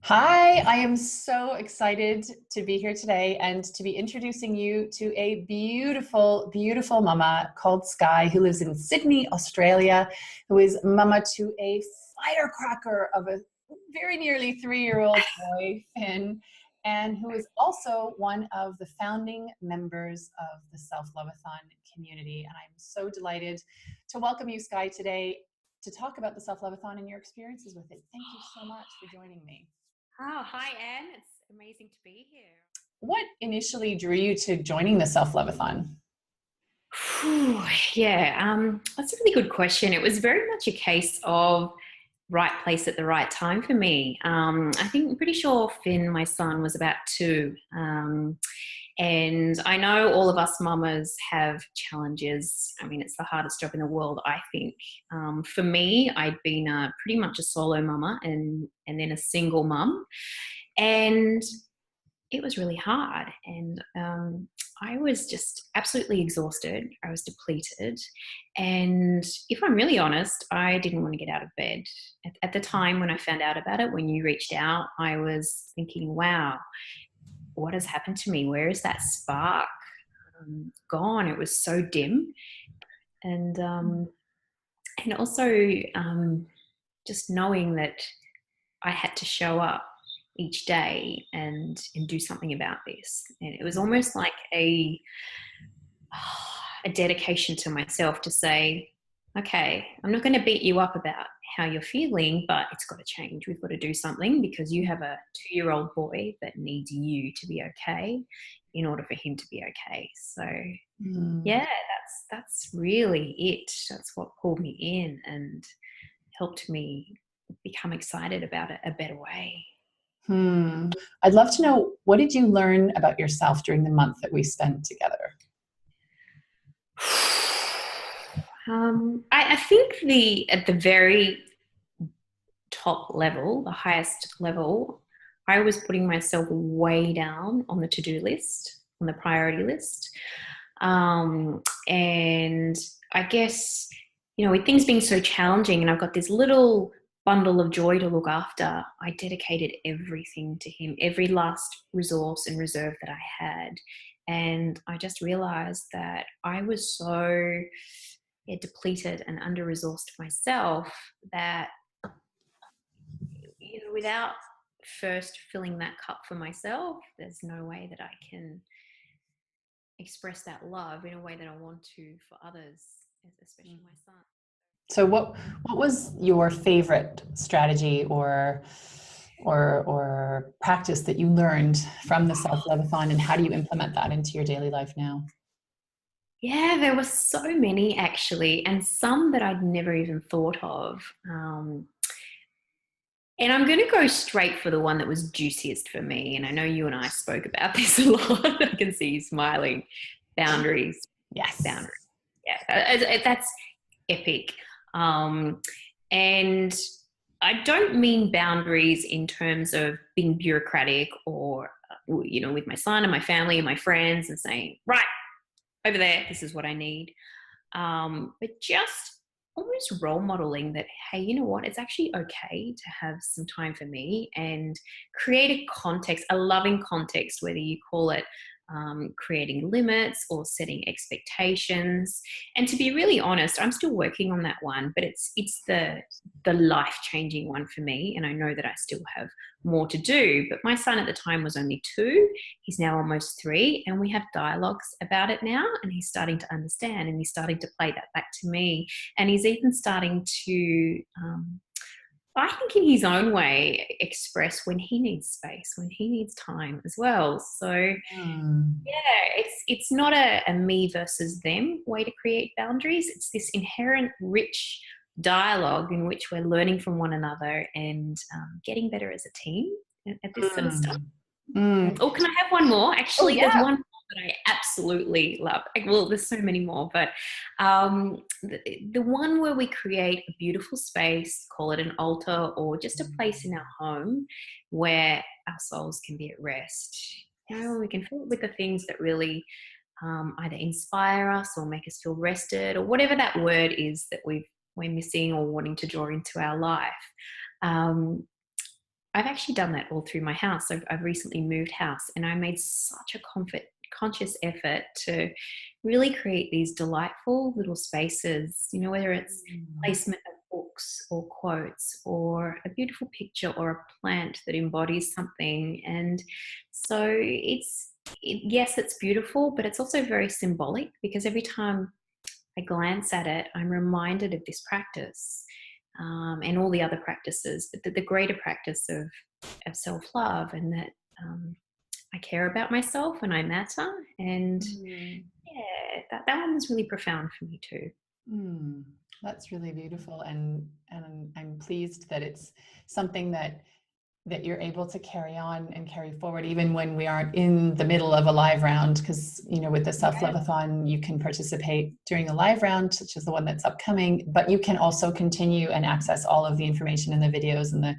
Hi, I am so excited to be here today and to be introducing you to a beautiful, beautiful mama called Skye, who lives in Sydney, Australia, who is mama to a firecracker of a very nearly 3-year-old boy, Finn, and who is also one of the founding members of the Self-lovathon community. And I'm so delighted to welcome you, Skye, today to talk about the Self-lovathon and your experiences with it. Thank you so much for joining me. Oh, hi, Anne. It's amazing to be here. What initially drew you to joining the Self-lovathon? That's a really good question. It was very much a case of right place at the right time for me. I'm pretty sure Finn, my son, was about 2. And I know all of us mamas have challenges. I mean, it's the hardest job in the world, I think. For me, I'd been pretty much a solo mama and then a single mum. And it was really hard. And I was just absolutely exhausted. I was depleted. And if I'm really honest, I didn't want to get out of bed. At the time when I found out about it, when you reached out, I was thinking, wow, what has happened to me? Where is that spark gone? It was so dim. And also just knowing that I had to show up each day and do something about this. And it was almost like a dedication to myself to say, okay, I'm not going to beat you up about how you're feeling, but it's got to change. We've got to do something because you have a 2-year-old boy that needs you to be okay in order for him to be okay. So yeah, that's really it. That's what pulled me in and helped me become excited about it a better way. I'd love to know, what did you learn about yourself during the month that we spent together? I think at the very top level, the highest level, I was putting myself way down on the to-do list, on the priority list. And I guess, with things being so challenging and I've got this little bundle of joy to look after, I dedicated everything to him, every last resource and reserve that I had. And I just realized that I was so depleted and under-resourced myself that without first filling that cup for myself, there's no way that I can express that love in a way that I want to for others, especially my son. So what was your favorite strategy or practice that you learned from the Self-lovathon, and how do you implement that into your daily life now? Yeah, there were so many actually, and some that I'd never even thought of. And I'm going to go straight for the one that was juiciest for me. And I know you and I spoke about this a lot. I can see you smiling. Boundaries. Yes. Boundaries. Yeah, that's epic. And I don't mean boundaries in terms of being bureaucratic or, with my son and my family and my friends and saying, right, over there, this is what I need. But just almost role modeling that, hey, you know what, it's actually okay to have some time for me, and create a context, a loving context, whether you call it creating limits or setting expectations. And to be really honest, I'm still working on that one, but it's the life-changing one for me. And I know that I still have more to do, but my son at the time was only 2. He's now almost 3, and we have dialogues about it now, and he's starting to understand, and he's starting to play that back to me. And he's even starting to I think in his own way express when he needs space, when he needs time as well. So yeah, it's not a me versus them way to create boundaries. It's this inherent rich dialogue in which we're learning from one another and getting better as a team at this sort of stuff. Or can I have one more? Oh, Actually, there's yeah. one more that I absolutely love. Well, there's so many more, but the one where we create a beautiful space, call it an altar or just a place in our home where our souls can be at rest. We can fill it with the things that really either inspire us or make us feel rested, or whatever that word is that we're missing or wanting to draw into our life. I've actually done that all through my house. I've recently moved house, and I made such a conscious effort to really create these delightful little spaces, you know, whether it's placement of books or quotes or a beautiful picture or a plant that embodies something. And so yes, it's beautiful, but it's also very symbolic, because every time I glance at it, I'm reminded of this practice, and all the other practices, but the greater practice of self-love, and that I care about myself and I matter. And yeah, that one was really profound for me too. That's really beautiful, and I'm pleased that it's something that you're able to carry on and carry forward even when we aren't in the middle of a live round, because you know, with the Self-lovathon you can participate during a live round, such as the one that's upcoming, but you can also continue and access all of the information in the videos and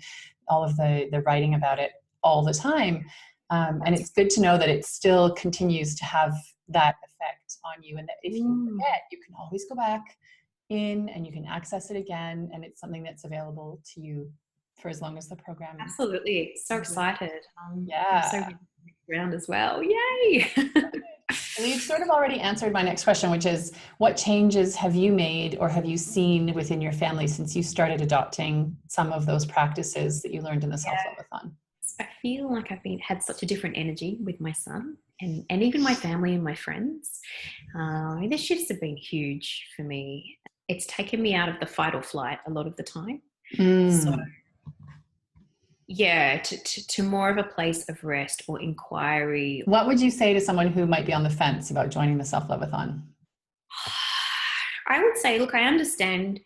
all of the writing about it all the time. And it's good to know that it still continues to have that effect on you, and that if you forget, you can always go back in and you can access it again, and it's something that's available to you for as long as the program is. Absolutely. So excited. Yeah. I'm so around as well. Yay. Well, you've sort of already answered my next question, which is, what changes have you made or have you seen within your family since you started adopting some of those practices that you learned in the Self-lovathon? I feel like I've had such a different energy with my son, and even my family and my friends. The shifts have been huge for me. It's taken me out of the fight or flight a lot of the time. So yeah, to more of a place of rest or inquiry. What would you say to someone who might be on the fence about joining the Self-lovathon? I would say, look, I understand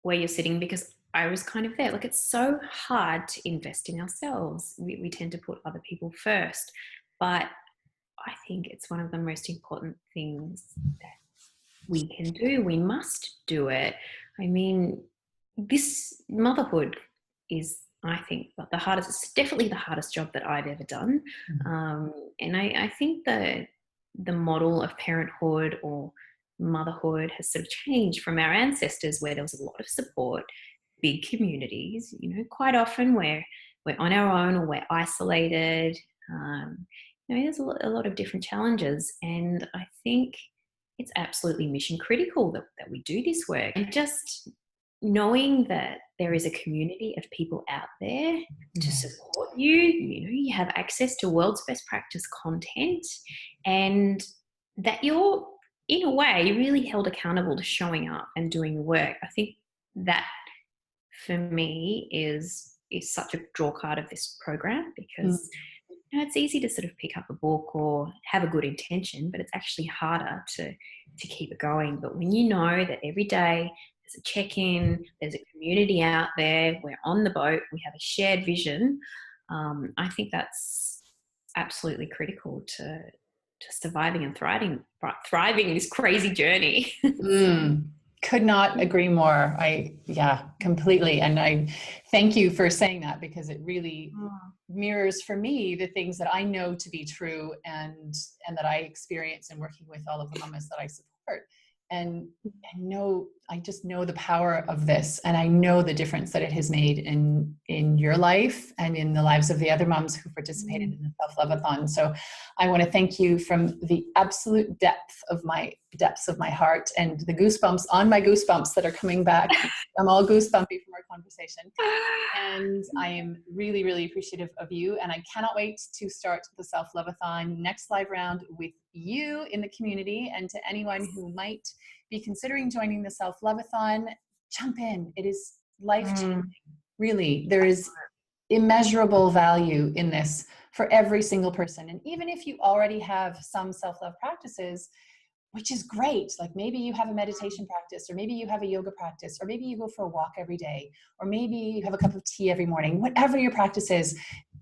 where you're sitting, because I was kind of there. Like, it's so hard to invest in ourselves. We tend to put other people first, but I think it's one of the most important things that we can do. We must do it. I mean, this motherhood is, I think, the hardest. It's definitely the hardest job that I've ever done. And I think that the model of parenthood or motherhood has sort of changed from our ancestors, where there was a lot of support, big communities. You know, quite often we're on our own or we're isolated. You know, there's a lot of different challenges, and I think it's absolutely mission critical that we do this work. And just knowing that there is a community of people out there to support you. You know, you have access to world's best practice content, and that you're, in a way, really held accountable to showing up and doing the work. I think that, for me, is such a draw card of this program, because you know, it's easy to sort of pick up a book or have a good intention, but it's actually harder to keep it going. But when you know that every day there's a check-in, there's a community out there, we're on the boat, we have a shared vision, I think that's absolutely critical to surviving and thriving this crazy journey. Could not agree more. Completely. And I thank you for saying that, because it really mirrors for me the things that I know to be true, and that I experience in working with all of the mamas that I support. And I just know the power of this, and I know the difference that it has made in your life and in the lives of the other moms who participated in the Self-lovathon. So I want to thank you from the absolute depths of my heart, and the goosebumps on my goosebumps that are coming back. I'm all goosebumpy from our conversation, and I am really, really appreciative of you, and I cannot wait to start the Self-lovathon next live round with you in the community. And to anyone who might be considering joining the Self-lovathon, jump in. It is life-changing. Really, there is immeasurable value in this for every single person. And even if you already have some self-love practices, which is great, like maybe you have a meditation practice, or maybe you have a yoga practice, or maybe you go for a walk every day, or maybe you have a cup of tea every morning, whatever your practice is,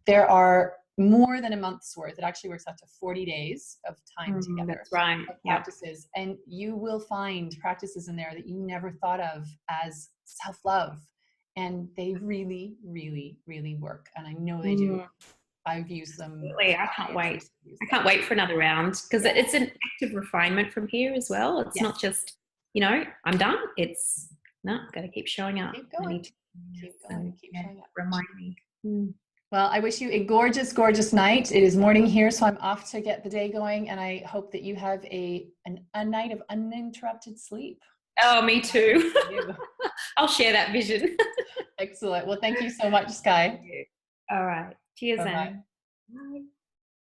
there are more than a month's worth. It actually works out to 40 days of time together. That's right. Of practices. Yep. And you will find practices in there that you never thought of as self-love. And they really, really, really work. And I know they do. I've used them. Really, I can't wait. I can't wait for another round, because it's an active refinement from here as well. It's not just, you know, I'm done. It's, no, I've got to keep showing up. Keep going. Keep showing up. Remind me. Mm. Well, I wish you a gorgeous, gorgeous night. It is morning here, so I'm off to get the day going, and I hope that you have a night of uninterrupted sleep. Oh, me too. You. I'll share that vision. Excellent. Well, thank you so much, Skye. All right. Cheers, Bye-bye. Anne. Bye.